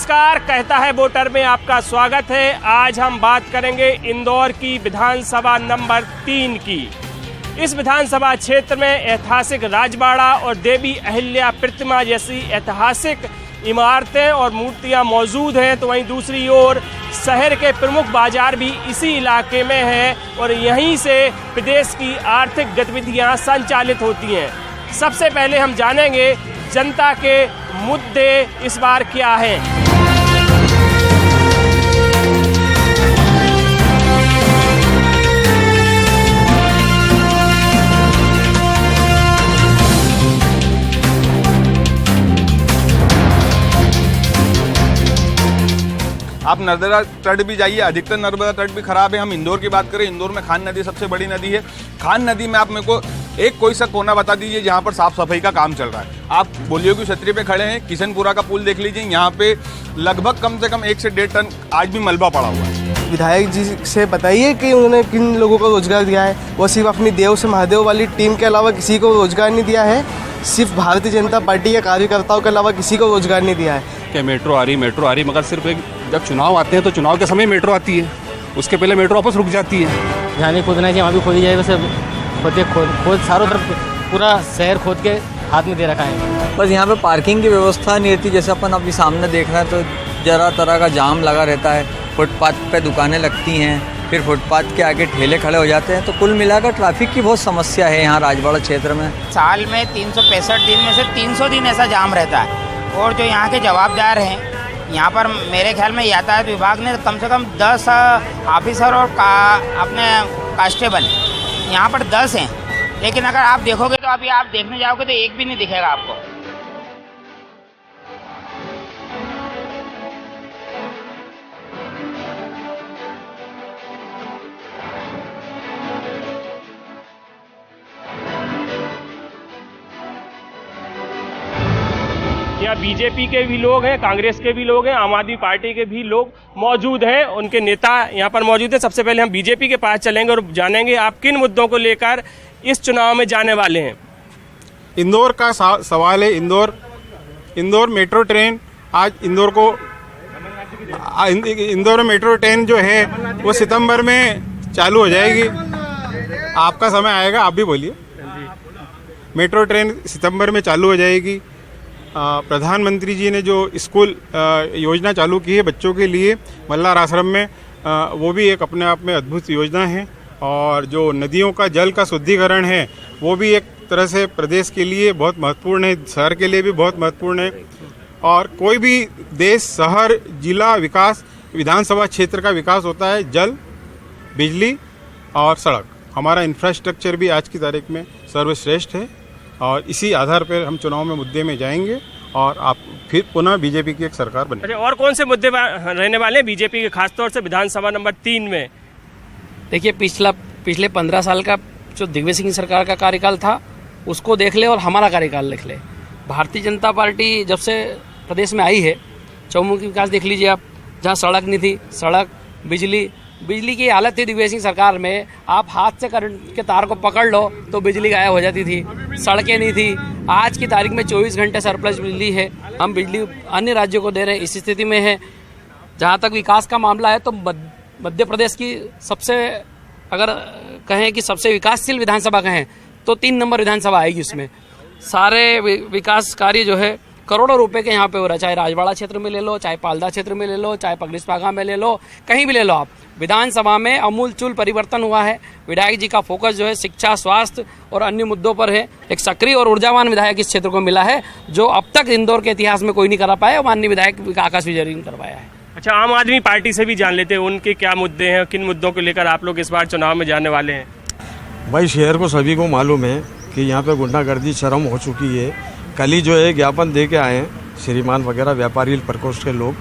नमस्कार, कहता है वोटर में आपका स्वागत है। आज हम बात करेंगे इंदौर की विधानसभा नंबर 3 की। इस विधानसभा क्षेत्र में ऐतिहासिक राजबाड़ा और देवी अहिल्या प्रतिमा जैसी ऐतिहासिक इमारतें और मूर्तियां मौजूद हैं, तो वहीं दूसरी ओर शहर के प्रमुख बाजार भी इसी इलाके में हैं और यहीं से प्रदेश की आर्थिक गतिविधियां संचालित होती हैं। सबसे पहले हम जानेंगे जनता के मुद्दे इस बार क्या हैं। आप नर्मदा तट भी जाइए, अधिकतर नर्मदा तट भी खराब है। हम इंदौर की बात करें, इंदौर में खान नदी सबसे बड़ी नदी है। खान नदी में आप मेरे को एक कोई सा कोना बता दीजिए जहाँ पर साफ सफाई का काम चल रहा है। आप बोलियो की छतरी पे खड़े हैं, किशनपुरा का पुल देख लीजिए, यहाँ पे लगभग कम से कम 1 से 1.5 टन आज भी मलबा पड़ा हुआ है। विधायक जी से बताइए कि उन्होंने किन लोगों को रोजगार दिया है। वो सिर्फ अपनी देव से महादेव वाली टीम के अलावा किसी को रोजगार नहीं दिया है। सिर्फ भारतीय जनता पार्टी के कार्यकर्ताओं के अलावा किसी को रोजगार नहीं दिया है। क्या मेट्रो आ रही मगर सिर्फ एक जब चुनाव आते हैं तो चुनाव के समय मेट्रो आती है, उसके पहले मेट्रो वापस रुक जाती है। जहाँ खोदना चाहिए वहाँ भी खोदी जाए, वैसे खोद चारों तरफ पूरा शहर खोद के हाथ में दे रखा है। बस यहाँ पे पार्किंग की व्यवस्था नहीं रहती। जैसे अपन अभी सामने देख रहे हैं तो जरा तरह का जाम लगा रहता है। फुटपाथ पे दुकानें लगती हैं, फिर फुटपाथ के आगे ठेले खड़े हो जाते हैं। तो कुल मिलाकर ट्रैफिक की बहुत समस्या है यहाँ राजबाड़ा क्षेत्र में। साल में 365 दिन में से 300 दिन ऐसा जाम रहता है। और जो यहाँ के जवाबदार हैं, यहाँ पर मेरे ख्याल में यातायात विभाग ने कम से कम 10 ऑफिसर और अपने कांस्टेबल यहाँ पर 10 हैं, लेकिन अगर आप देखोगे तो अभी आप देखने जाओगे तो एक भी नहीं दिखेगा आपको। यहाँ बीजेपी के भी लोग हैं, कांग्रेस के भी लोग हैं, आम आदमी पार्टी के भी लोग मौजूद हैं, उनके नेता यहाँ पर मौजूद हैं। सबसे पहले हम बीजेपी के पास चलेंगे और जानेंगे आप किन मुद्दों को लेकर इस चुनाव में जाने वाले हैं। इंदौर का सवाल है। इंदौर मेट्रो ट्रेन आज इंदौर में मेट्रो ट्रेन जो है वो सितंबर में चालू हो जाएगी। आपका समय आएगा, आप भी बोलिए। मेट्रो ट्रेन सितंबर में चालू हो जाएगी। प्रधानमंत्री जी ने जो स्कूल योजना चालू की है बच्चों के लिए मल्हार आश्रम में, वो भी एक अपने आप में अद्भुत योजना है। और जो नदियों का जल का शुद्धिकरण है वो भी एक तरह से प्रदेश के लिए बहुत महत्वपूर्ण है, शहर के लिए भी बहुत महत्वपूर्ण है। और कोई भी देश, शहर, जिला विकास, विधानसभा क्षेत्र का विकास होता है जल, बिजली और सड़क। हमारा इंफ्रास्ट्रक्चर भी आज की तारीख में सर्वश्रेष्ठ है और इसी आधार पर हम चुनाव में मुद्दे में जाएंगे और आप फिर पुनः बीजेपी की एक सरकार बनेगी। अच्छा, और कौन से मुद्दे रहने वाले हैं बीजेपी के, खासतौर से विधानसभा नंबर 3 में? देखिए, पिछले 15 साल का जो दिग्विजय सिंह सरकार का कार्यकाल था उसको देख ले और हमारा कार्यकाल देख ले। भारतीय जनता पार्टी जब से प्रदेश में आई है, चौमुखी विकास देख लीजिए आप। जहाँ सड़क नहीं थी, सड़क, बिजली की हालत थी दिग्विजय सिंह सरकार में। आप हाथ से करंट के तार को पकड़ लो तो बिजली गायब हो जाती थी, सड़कें नहीं थी। आज की तारीख में 24 घंटे सरप्लस बिजली है। हम बिजली अन्य राज्यों को दे रहे हैं, इस स्थिति में है। जहाँ तक विकास का मामला है तो मध्य प्रदेश की सबसे, अगर कहें कि सबसे विकासशील विधानसभा कहें तो 3 नंबर विधानसभा आएगी। उसमें सारे विकास कार्य जो है करोड़ों रुपए के यहाँ पे हो रहा है। चाहे राजबाड़ा क्षेत्र में ले लो, चाहे पालदा क्षेत्र में ले लो, चाहे पगडिसपागा में ले लो, कहीं भी ले लो आप। विधानसभा में अमूलचूल परिवर्तन हुआ है। विधायक जी का फोकस जो है शिक्षा, स्वास्थ्य और अन्य मुद्दों पर है। एक सक्रिय और ऊर्जावान विधायक इस क्षेत्र को मिला है जो अब तक इंदौर के इतिहास में कोई नहीं करा पाया। माननीय विधायक आकाश विजय ने करवाया है। अच्छा, आम आदमी पार्टी से भी जान लेते हैं उनके क्या मुद्दे हैं, किन मुद्दों को लेकर आप लोग इस बार चुनाव में जाने वाले हैं। भाई, शहर को सभी को मालूम है कि यहाँ पे गुंडागर्दी चरम हो चुकी है। कल ही जो है ज्ञापन दे के आए हैं श्रीमान वगैरह व्यापारी प्रकोष्ठ के लोग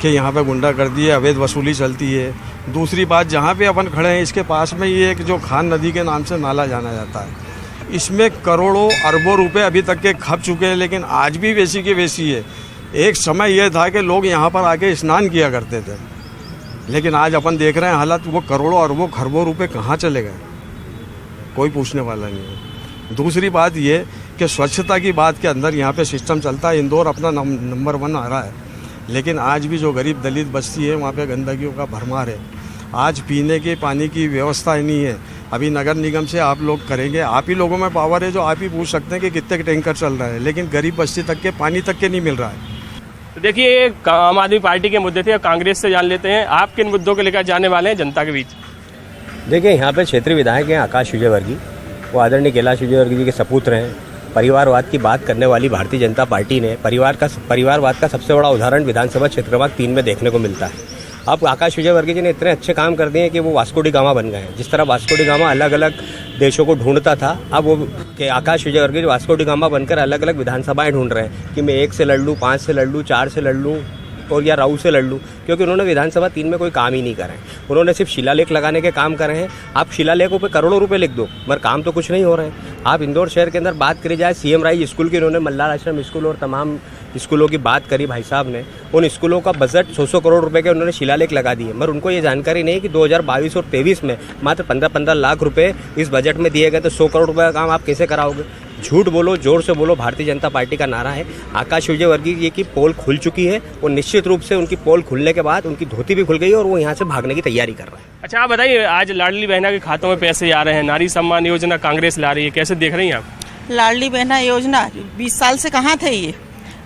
कि यहाँ पे गुंडागर्दी है, अवैध वसूली चलती है। दूसरी बात, जहाँ पे अपन खड़े हैं इसके पास में ये एक जो खान नदी के नाम से नाला जाना जाता है, इसमें करोड़ों अरबों रुपए अभी तक के खप चुके हैं, लेकिन आज भी वैसी की वैसी है। एक समय यह था कि लोग यहाँ पर आके स्नान किया करते थे, लेकिन आज अपन देख रहे हैं हालत, वो करोड़ों अरबों खरबों रुपए कहाँ चले गए, कोई पूछने वाला नहीं है। दूसरी बात ये कि स्वच्छता की बात के अंदर यहाँ पे सिस्टम चलता है। इंदौर अपना नंबर 1 आ रहा है, लेकिन आज भी जो गरीब दलित बस्ती है वहाँ पे गंदगियों का भरमार है। आज पीने के पानी की व्यवस्था ही नहीं है। अभी नगर निगम से आप लोग करेंगे, आप ही लोगों में पावर है जो आप ही पूछ सकते हैं कि कितने टैंकर चल रहा है, लेकिन गरीब बस्ती तक के पानी तक के नहीं मिल रहा है। तो देखिए, ये आम आदमी पार्टी के मुद्दे थे। कांग्रेस से जान लेते हैं आप किन मुद्दों को लेकर जाने वाले हैं जनता के बीच। देखिए, यहाँ पे क्षेत्रीय विधायक हैं आकाश विजयवर्गीय, वो आदरणीय कैलाश विजयवर्गीय जी के सपुत्र हैं। परिवारवाद की बात करने वाली भारतीय जनता पार्टी ने परिवारवाद का सबसे बड़ा उदाहरण विधानसभा क्षेत्र क्रमांक 3 में देखने को मिलता है। अब आकाश विजयवर्गीय जी ने इतने अच्छे काम कर दिए हैं कि वो वास्को डी गामा बन गए हैं। जिस तरह वास्को डी गामा अलग अलग देशों को ढूंढता था, अब वो कि Akash Vijayvargiya Vasco D gamma बनकर अलग अलग विधानसभाएं ढूंढ रहे हैं कि मैं 1 से लड़ लूँ, 5 से लड़ लूँ, 4 से लड़ लूँ और या राऊ से लड़ लूँ, क्योंकि उन्होंने विधानसभा 3 में कोई काम ही नहीं करे। उन्होंने सिर्फ शिलालेख लगाने के काम करे हैं। आप शिलालेखों पे करोड़ों रुपए लिख दो, मगर काम तो कुछ नहीं हो रहे हैं। आप इंदौर शहर के अंदर बात करी जाए, CM राइज स्कूल की उन्होंने मल्लार आश्रम स्कूल और तमाम स्कूलों की बात करी भाई साहब ने। उन स्कूलों का बजट 100 करोड़ रुपए के उन्होंने शिलालेख लगा दिए, मगर उनको ये जानकारी नहीं कि 2022 और 23 में मात्र 15-15 लाख रुपए इस बजट में दिए गए। तो 100 करोड़ रुपए का काम आप कैसे कराओगे? झूठ बोलो, जोर से बोलो, भारतीय जनता पार्टी का नारा है। आकाश विजयवर्गीय जी की पोल खुल चुकी है और निश्चित रूप से उनकी पोल खुलने के बाद उनकी धोती भी खुल गई और वो यहाँ से भागने की तैयारी कर रहे हैं। अच्छा, आप बताइए, आज लाडली बहना के खातों में पैसे आ रहे हैं, नारी सम्मान योजना कांग्रेस ला रही है, कैसे देख रही हैं आप? लाडली बहना योजना 20 साल से कहाँ थे ये?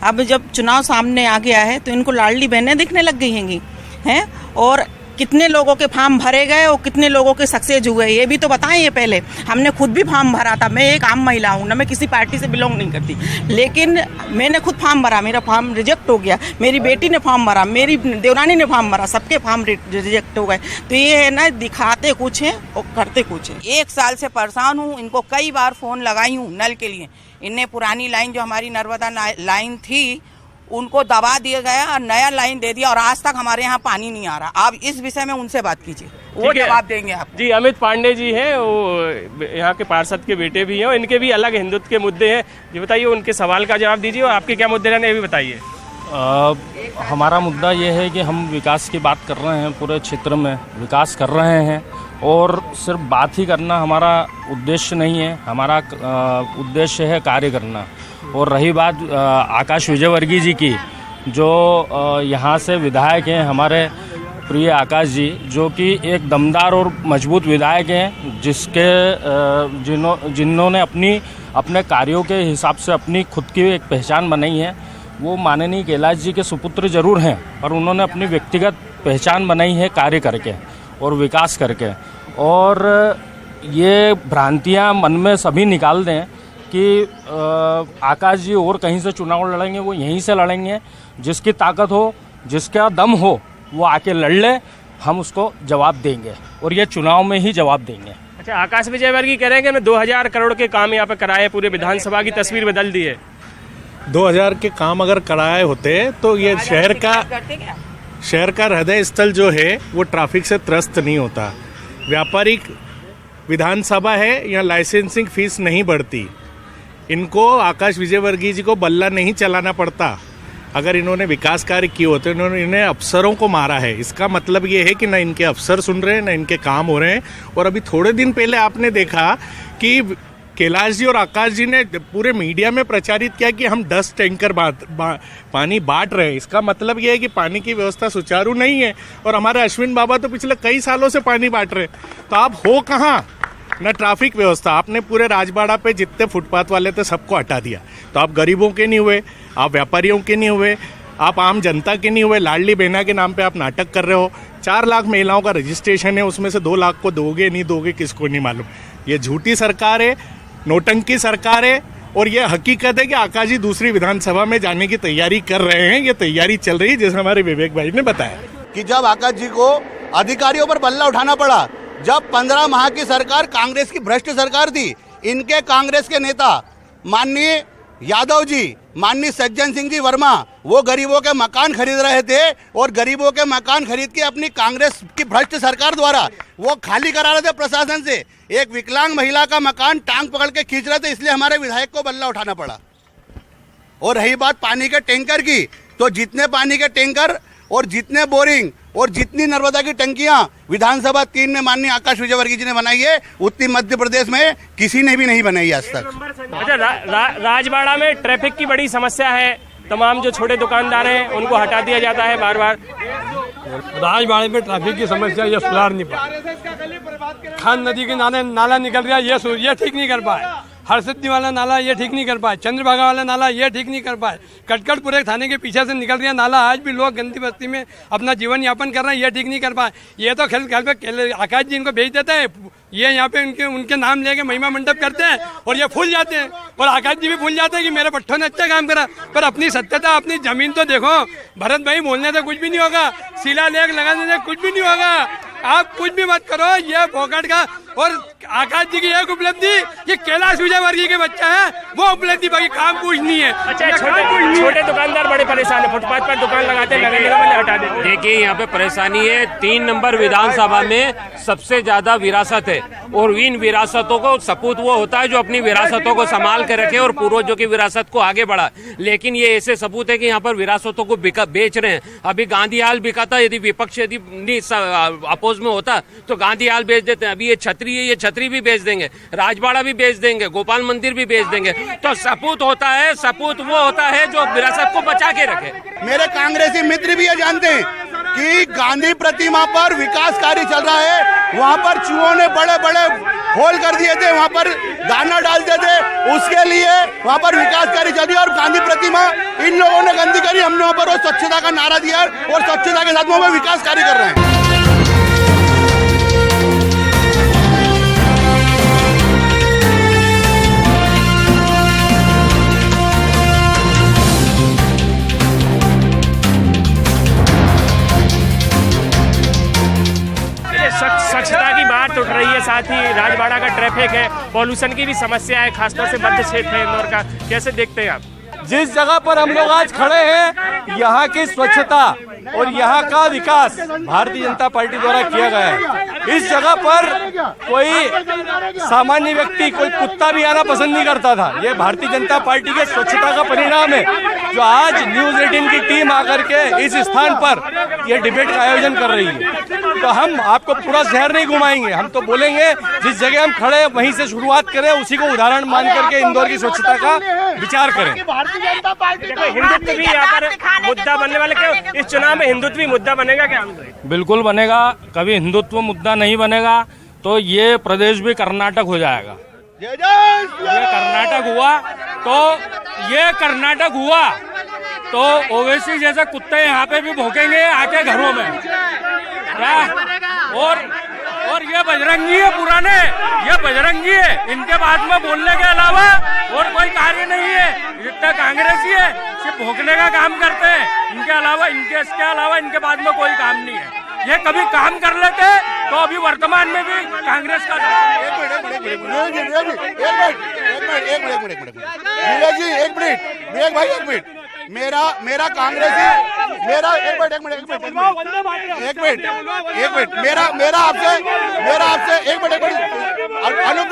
अब जब चुनाव सामने आ गया है तो इनको लाडली बहनें दिखने लग गई हैं। और कितने लोगों के फॉर्म भरे गए और कितने लोगों के सक्सेस हुए ये भी तो बताएं। ये पहले हमने खुद भी फॉर्म भरा था। मैं एक आम महिला हूँ ना, मैं किसी पार्टी से बिलोंग नहीं करती, लेकिन मैंने खुद फॉर्म भरा, मेरा फॉर्म रिजेक्ट हो गया। मेरी बेटी ने फॉर्म भरा, मेरी देवरानी ने फॉर्म भरा, सबके फॉर्म रिजेक्ट हो गए। तो ये है ना, दिखाते कुछ हैं और करते कुछ हैं। 1 साल से परेशान हूँ। इनको कई बार फ़ोन लगाई हूँ नल के लिए। इनने पुरानी लाइन जो हमारी नर्मदा लाइन थी उनको दबा दिया गया और नया लाइन दे दिया और आज तक हमारे यहाँ पानी नहीं आ रहा। आप इस विषय में उनसे बात कीजिए, वो जवाब देंगे आप। जी, अमित पांडे जी हैं, वो यहाँ के पार्षद के बेटे भी हैं और इनके भी अलग हिंदुत्व के मुद्दे हैं। ये बताइए, उनके सवाल का जवाब दीजिए और आपके क्या मुद्दे रहने ये भी बताइए। हमारा मुद्दा ये है कि हम विकास की बात कर रहे हैं, पूरे क्षेत्र में विकास कर रहे हैं और सिर्फ बात ही करना हमारा उद्देश्य नहीं है। हमारा उद्देश्य है कार्य करना। और रही बात आकाश विजयवर्गीय जी की, जो यहाँ से विधायक हैं हमारे प्रिय आकाश जी, जो कि एक दमदार और मजबूत विधायक हैं, जिन्होंने अपने कार्यों के हिसाब से अपनी खुद की एक पहचान बनाई है। वो माननीय कैलाश जी के सुपुत्र जरूर हैं, पर उन्होंने अपनी व्यक्तिगत पहचान बनाई है कार्य करके और विकास करके। और ये भ्रांतियाँ मन में सभी निकाल दें कि आकाश जी और कहीं से चुनाव लड़ेंगे, वो यहीं से लड़ेंगे। जिसकी ताकत हो, जिसका दम हो, वो आके लड़ ले, हम उसको जवाब देंगे और ये चुनाव में ही जवाब देंगे। अच्छा, आकाश विजयवर्गीय कह रहे हैं कि मैं 2000 करोड़ के काम यहाँ पे कराए, पूरे विधानसभा की तस्वीर बदल दी है। 2000 के काम अगर कराए होते तो ये शहर का हृदय स्थल जो है वो ट्रैफिक से त्रस्त नहीं होता। व्यापारिक विधानसभा है, यहाँ लाइसेंसिंग फीस नहीं बढ़ती। इनको आकाश विजयवर्गीय जी को बल्ला नहीं चलाना पड़ता। अगर इन्होंने विकास कार्य किए होते, इन्हें अफसरों को मारा है। इसका मतलब ये है कि ना इनके अफसर सुन रहे हैं, ना इनके काम हो रहे हैं। और अभी थोड़े दिन पहले आपने देखा कि कैलाश जी और आकाश जी ने पूरे मीडिया में प्रचारित किया कि हम 10 टैंकर पानी बांट रहे हैं। इसका मतलब ये है कि पानी की व्यवस्था सुचारू नहीं है। और हमारे अश्विन बाबा तो पिछले कई सालों से पानी बांट रहे हैं। तो आप हो कहाँ? न ट्रैफिक व्यवस्था। आपने पूरे राजबाड़ा पे जितने फुटपाथ वाले थे सबको हटा दिया। तो आप गरीबों के नहीं हुए, आप व्यापारियों के नहीं हुए, आप आम जनता के नहीं हुए। लाडली बहना के नाम पे आप नाटक कर रहे हो। 4 लाख महिलाओं का रजिस्ट्रेशन है, उसमें से 2 लाख को दोगे नहीं दोगे किसको नहीं मालूम। ये झूठी सरकार है, नोटंकी सरकार है। और ये हकीकत है कि आकाश जी दूसरी विधानसभा में जाने की तैयारी कर रहे हैं। ये तैयारी चल रही है, जैसे हमारे विवेक भाई ने बताया कि जब आकाश जी को अधिकारियों पर बल्ला उठाना पड़ा, जब 15 माह की सरकार कांग्रेस की भ्रष्ट सरकार थी, इनके कांग्रेस के नेता माननीय यादव जी, माननीय सज्जन सिंह जी वर्मा, वो गरीबों के मकान खरीद रहे थे और गरीबों के मकान खरीद के अपनी कांग्रेस की भ्रष्ट सरकार द्वारा वो खाली करा रहे थे प्रशासन से। एक विकलांग महिला का मकान टांग पकड़ के खींच रहे थे, इसलिए हमारे विधायक को बल्ला उठाना पड़ा। और रही बात पानी के टैंकर की, तो जितने पानी के टैंकर और जितने बोरिंग और जितनी नर्मदा की टंकियां विधानसभा 3 में माननीय आकाश विजयवर्गीय जी ने बनाई है, उतनी मध्य प्रदेश में किसी ने भी नहीं बनाई आज तक। अच्छा, राजबाड़ा में ट्रैफिक की बड़ी समस्या है, तमाम जो छोटे दुकानदार हैं उनको हटा दिया जाता है बार बार। राजबाड़े में ट्रैफिक की समस्या ये सुधार नहीं पाए। खान नदी के नाला निकल रहा है, ये ठीक नहीं कर पाए। हरसिद्धि वाला नाला ये ठीक नहीं कर पाए। चंद्रभागा वाला नाला ये ठीक नहीं कर पाए। कटकटपुरे थाने के पीछे से निकल रहा नाला, आज भी लोग गंदी बस्ती में अपना जीवन यापन कर रहे हैं, ये ठीक नहीं कर पाए। ये तो खेल पे आकाश जी इनको भेज देते हैं, ये यहाँ पे उनके नाम लेके महिमा मंडप करते हैं और ये भूल जाते हैं। और आकाश जी भी भूल जाते हैं कि मेरे पट्टों ने अच्छा काम करा, पर अपनी सत्यता अपनी जमीन तो देखो। भरत भाई बोलने से कुछ भी नहीं होगा, शिलालेख लगाने से कुछ भी नहीं होगा। आप कुछ भी मत करो, ये फोकट का। और आकाश जी की एक उपलब्धि ये कैलाश विजयवर्गीय के बच्चा है, वो उपलब्धि, बाकी काम कुछ नहीं है। अच्छा, छोटे दुकानदार बड़े परेशान है, फुटपाथ पर दुकान लगाते हैं, हटा देते। देखिए यहाँ पे परेशानी है, 3 नंबर विधानसभा में सबसे ज्यादा विरासत है और इन विरासतों को सपूत वो होता है जो अपनी विरासतों को संभाल के रखे और पूर्वजों की विरासत को आगे बढ़ा। लेकिन ये ऐसे सबूत है कि यहाँ पर विरासतों को बेच रहे हैं। अभी गांधी हाल बिका था, यदि विपक्ष यदि अपोज में होता तो गांधी हाल बेच देते हैं। अभी ये छतरी है, ये छतरी भी बेच देंगे, राजबाड़ा भी बेच देंगे, गोपाल मंदिर भी बेच देंगे। तो सपूत होता है, सपूत वो होता है जो विरासत को बचा के रखे। मेरे कांग्रेसी मित्र भी ये जानते हैं कि गांधी प्रतिमा पर विकास कार्य चल रहा है, वहां पर चूहों ने बड़े बड़े होल कर दिए थे, वहां पर दाना डालते थे, उसके लिए वहां पर विकास कार्य चल रही है। और गांधी प्रतिमा इन लोगों ने गंदी करी, हमने वहां पर वो स्वच्छता का नारा दिया और स्वच्छता के साथ वहां पर विकास कार्य कर रहे हैं। स्वच्छता की बात उठ रही है, साथ ही राजबाड़ा का ट्रैफिक है, पॉल्यूशन की भी समस्या है, खासतौर से मध्य क्षेत्र है इंदौर का। कैसे देखते हैं आप? जिस जगह पर हम लोग आज खड़े हैं, यहाँ की स्वच्छता और यहाँ का विकास भारतीय जनता पार्टी द्वारा किया गया है। इस जगह पर कोई सामान्य व्यक्ति, कोई कुत्ता भी आना पसंद नहीं करता था। ये भारतीय जनता पार्टी के स्वच्छता का परिणाम है, जो आज न्यूज़ 18 की टीम आकर के इस स्थान पर ये डिबेट का आयोजन कर रही है। तो हम आपको पूरा शहर नहीं घुमाएंगे, हम तो बोलेंगे जिस जगह हम खड़े हैं वहीं से शुरुआत करें, उसी को उदाहरण मान करके इंदौर की स्वच्छता का विचार करें। हिंदुत्व भी यहाँ पर मुद्दा बनने वाले, क्या इस चुनाव में हिंदुत्व भी मुद्दा बनेगा क्या? बिल्कुल बनेगा। कभी हिंदुत्व मुद्दा नहीं बनेगा तो ये प्रदेश भी कर्नाटक हो जाएगा। ये कर्नाटक हुआ तो ओवैसी जैसे कुत्ते यहाँ पे भी भौंकेंगे आके घरों में। और ये बजरंगी है पुराने, ये बजरंगी है, इनके बाद में बोलने के अलावा और कोई कार्य नहीं है। जितना कांग्रेसी है सिर्फ भोंकने का काम करते हैं, इसके अलावा इनके बाद में कोई काम नहीं है। ये कभी काम कर लेते तो अभी वर्तमान में भी कांग्रेस का एक मिनट मेरा कांग्रेसी मेरा एक मिनट मेरा आपसे एक मिनट अनुप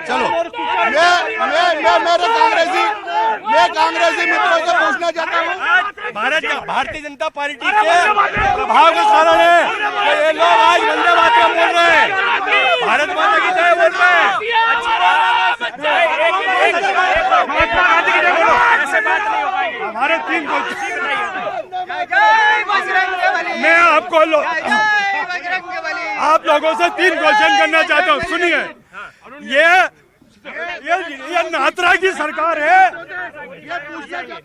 चलो मैं कांग्रेसी मित्रों से पूछना चाहता हूँ, भारतीय जनता पार्टी के प्रभाव के कारण है कि ये लोग आज वंदे मातरम बोल रहे हैं, भारत माता की जय बोल रहे हैं। हमारे 3 मैं आपको आप लोगों से 3 क्वेश्चन करना चाहता हूँ, सुनिए। ये नात्रा की सरकार है,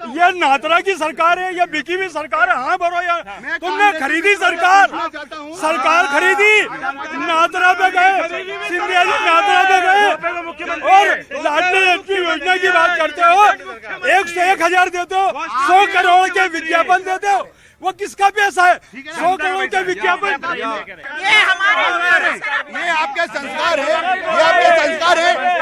ये नात्रा की सरकार है, ये बिकी हुई सरकार है। हाँ भरो यार, तुमने खरीदी सरकार खरीदी, नात्रा पे गए, सिंधिया जी नात्रा पे गए और लाडली लक्ष्मी योजना की बात करते हो, 1 से 1,000 देते हो, 100 करोड़ के विज्ञापन देते हो, वो किसका पैसा है? 100 करोड़ के विज्ञापन। ये आपके संस्कार है,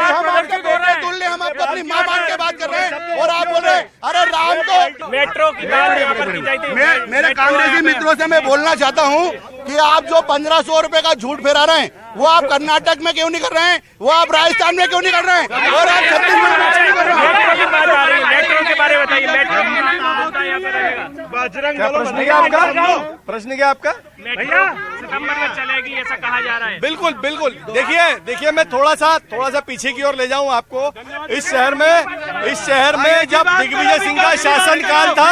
हम आपके बेटे तुल्य, हम आपको अपनी माँ मान के बात कर रहे हैं और आप बोल रहे हैं अरे राम को मेट्रो की बात यहाँ पर की जाती। मेरे कांग्रेसी मित्रों से मैं बोलना चाहता हूँ कि आप जो 1500 रुपए का झूठ फैला रहे हैं, वो आप कर्नाटक में क्यों नहीं कर रहे हैं, वो आप राजस्थान में क्यों नहीं कर रहे हैं, और आप छत्तीसगढ़ में क्यों नहीं कर रहे हैं? मेट्रो की बात आ रही है, मेट्रो के बारे में बताइए। मेट्रो प्रश्न क्या आपका? प्रश्न क्या आपका? मेट्रो सितंबर में चलेगी ऐसा कहा जा रहा है। बिल्कुल बिल्कुल। देखिए मैं थोड़ा सा पीछे की ओर ले जाऊं आपको। इस शहर में जब दिग्विजय सिंह का शासनकाल था,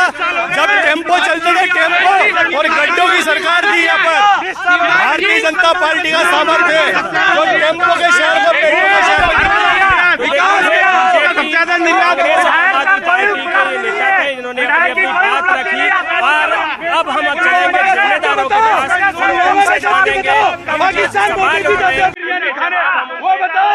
जब टेम्पो चलते थे, टेम्पो और गड्ढों की सरकार थी यहाँ पर, भारतीय जनता पार्टी का सामर्थ्य है जो टेम्पो के शहर को मेट्रो के शहर इन्होंने अपनी बात रखी और अब हम चलेंगे जिम्मेदारों के पास, उनसे जानेंगे वो बताओ।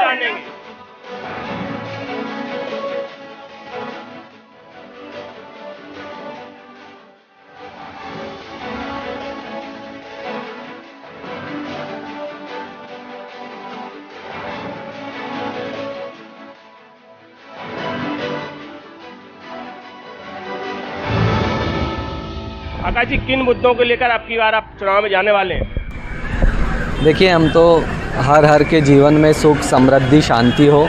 आकाश जी, किन मुद्दों को लेकर आपकी बार आप चुनाव में जाने वाले हैं? देखिए, हम तो हर के जीवन में सुख समृद्धि शांति हो,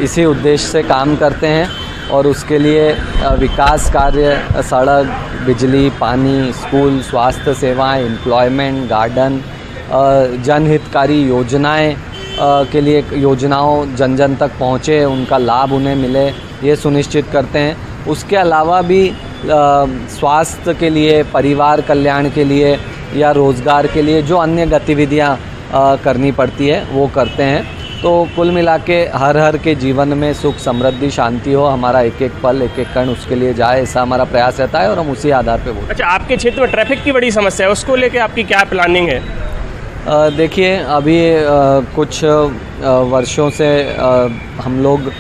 इसी उद्देश्य से काम करते हैं और उसके लिए विकास कार्य, सड़क, बिजली, पानी, स्कूल, स्वास्थ्य सेवाएं, एम्प्लॉयमेंट, गार्डन, जनहितकारी योजनाएं के लिए योजनाओं जन जन तक पहुँचे, उनका लाभ उन्हें मिले, ये सुनिश्चित करते हैं। उसके अलावा भी स्वास्थ्य के लिए, परिवार कल्याण के लिए या रोज़गार के लिए जो अन्य गतिविधियां करनी पड़ती है वो करते हैं। तो कुल मिला के हर के जीवन में सुख समृद्धि शांति हो, हमारा एक एक पल, एक एक कण उसके लिए जाए, ऐसा हमारा प्रयास रहता है और हम उसी आधार पे वोट। अच्छा, आपके क्षेत्र में ट्रैफिक की बड़ी समस्या है, उसको लेके आपकी क्या प्लानिंग है? देखिए, अभी कुछ वर्षों से हम लोग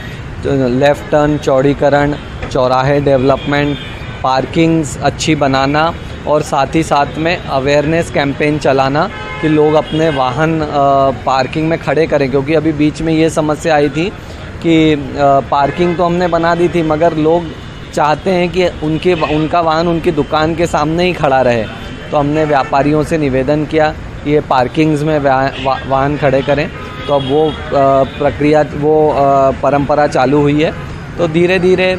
लेफ़्ट टर्न, चौड़ीकरण, चौराहे डेवलपमेंट, पार्किंग्स अच्छी बनाना और साथ ही साथ में अवेयरनेस कैंपेन चलाना कि लोग अपने वाहन पार्किंग में खड़े करें, क्योंकि अभी बीच में ये समस्या आई थी कि पार्किंग तो हमने बना दी थी मगर लोग चाहते हैं कि उनका वाहन उनकी दुकान के सामने ही खड़ा रहे। तो हमने व्यापारियों से निवेदन किया कि ये पार्किंग्स में वाहन खड़े करें। तो अब वो प्रक्रिया, वो परंपरा चालू हुई है। तो धीरे धीरे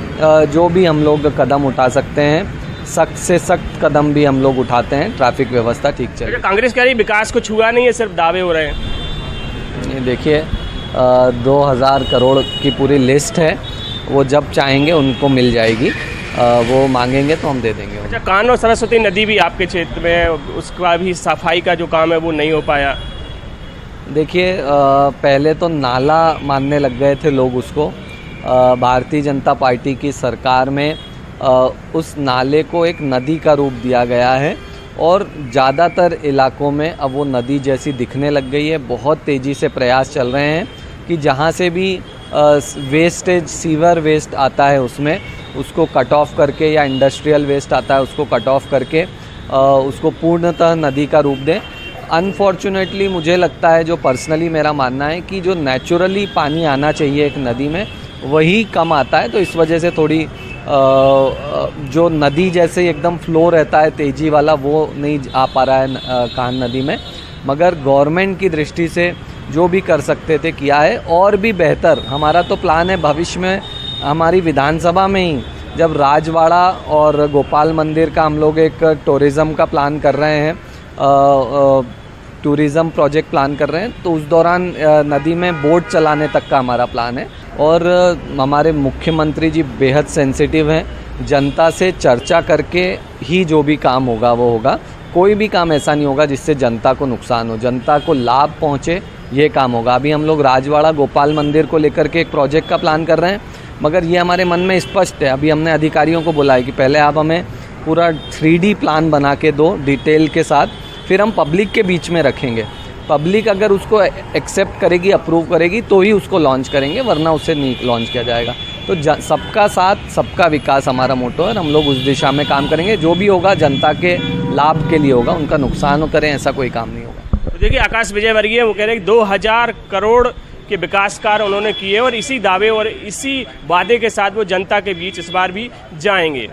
जो भी हम लोग कदम उठा सकते हैं, सख्त से सख्त कदम भी हम लोग उठाते हैं, ट्रैफिक व्यवस्था ठीक चले। कांग्रेस कह रही विकास कुछ हुआ नहीं है, सिर्फ दावे हो रहे हैं। ये देखिए, 2000 करोड़ की पूरी लिस्ट है, वो जब चाहेंगे उनको मिल जाएगी, वो मांगेंगे तो हम दे देंगे। अच्छा, कान्ह और सरस्वती नदी भी आपके क्षेत्र में है, उसका भी सफाई का जो काम है वो नहीं हो पाया। देखिए, पहले तो नाला मानने लग गए थे लोग उसको। भारतीय जनता पार्टी की सरकार में उस नाले को एक नदी का रूप दिया गया है और ज़्यादातर इलाकों में अब वो नदी जैसी दिखने लग गई है। बहुत तेज़ी से प्रयास चल रहे हैं कि जहाँ से भी वेस्टेज, सीवर वेस्ट आता है उसमें उसको कट ऑफ करके, या इंडस्ट्रियल वेस्ट आता है उसको कट ऑफ करके उसको पूर्णतः नदी का रूप दें। अनफॉर्चुनेटली मुझे लगता है, जो पर्सनली मेरा मानना है, कि जो नेचुरली पानी आना चाहिए एक नदी में वही कम आता है। तो इस वजह से थोड़ी जो नदी जैसे एकदम फ्लो रहता है तेज़ी वाला, वो नहीं आ पा रहा है कान्ह नदी में। मगर गवर्नमेंट की दृष्टि से जो भी कर सकते थे किया है, और भी बेहतर हमारा तो प्लान है भविष्य में हमारी विधानसभा में ही, जब राजवाड़ा और गोपाल मंदिर का हम लोग एक टूरिज़्म का प्लान कर रहे हैं, टूरिज़्म प्रोजेक्ट प्लान कर रहे हैं, तो उस दौरान नदी में बोट चलाने तक का हमारा प्लान है। और हमारे मुख्यमंत्री जी बेहद सेंसिटिव हैं, जनता से चर्चा करके ही जो भी काम होगा वो होगा। कोई भी काम ऐसा नहीं होगा जिससे जनता को नुकसान हो, जनता को लाभ पहुँचे, ये काम होगा। अभी हम लोग राजवाड़ा गोपाल मंदिर को लेकर के एक प्रोजेक्ट का प्लान कर रहे हैं, मगर ये हमारे मन में स्पष्ट है। अभी हमने अधिकारियों को बोला है कि पहले आप हमें पूरा 3D प्लान बना के दो डिटेल के साथ, फिर हम पब्लिक के बीच में रखेंगे। पब्लिक अगर उसको एक्सेप्ट करेगी, अप्रूव करेगी तो ही उसको लॉन्च करेंगे, वरना उसे नहीं लॉन्च किया जाएगा। तो सबका साथ सबका विकास हमारा मोटो है, हम लोग उस दिशा में काम करेंगे। जो भी होगा जनता के लाभ के लिए होगा, उनका नुकसान करें ऐसा कोई काम नहीं होगा। तो देखिए, आकाश विजयवर्गीय वो कह रहे हैं 2000 करोड़ के विकास कार्य उन्होंने किए और इसी दावे और इसी वादे के साथ वो जनता के बीच इस बार भी जाएंगे।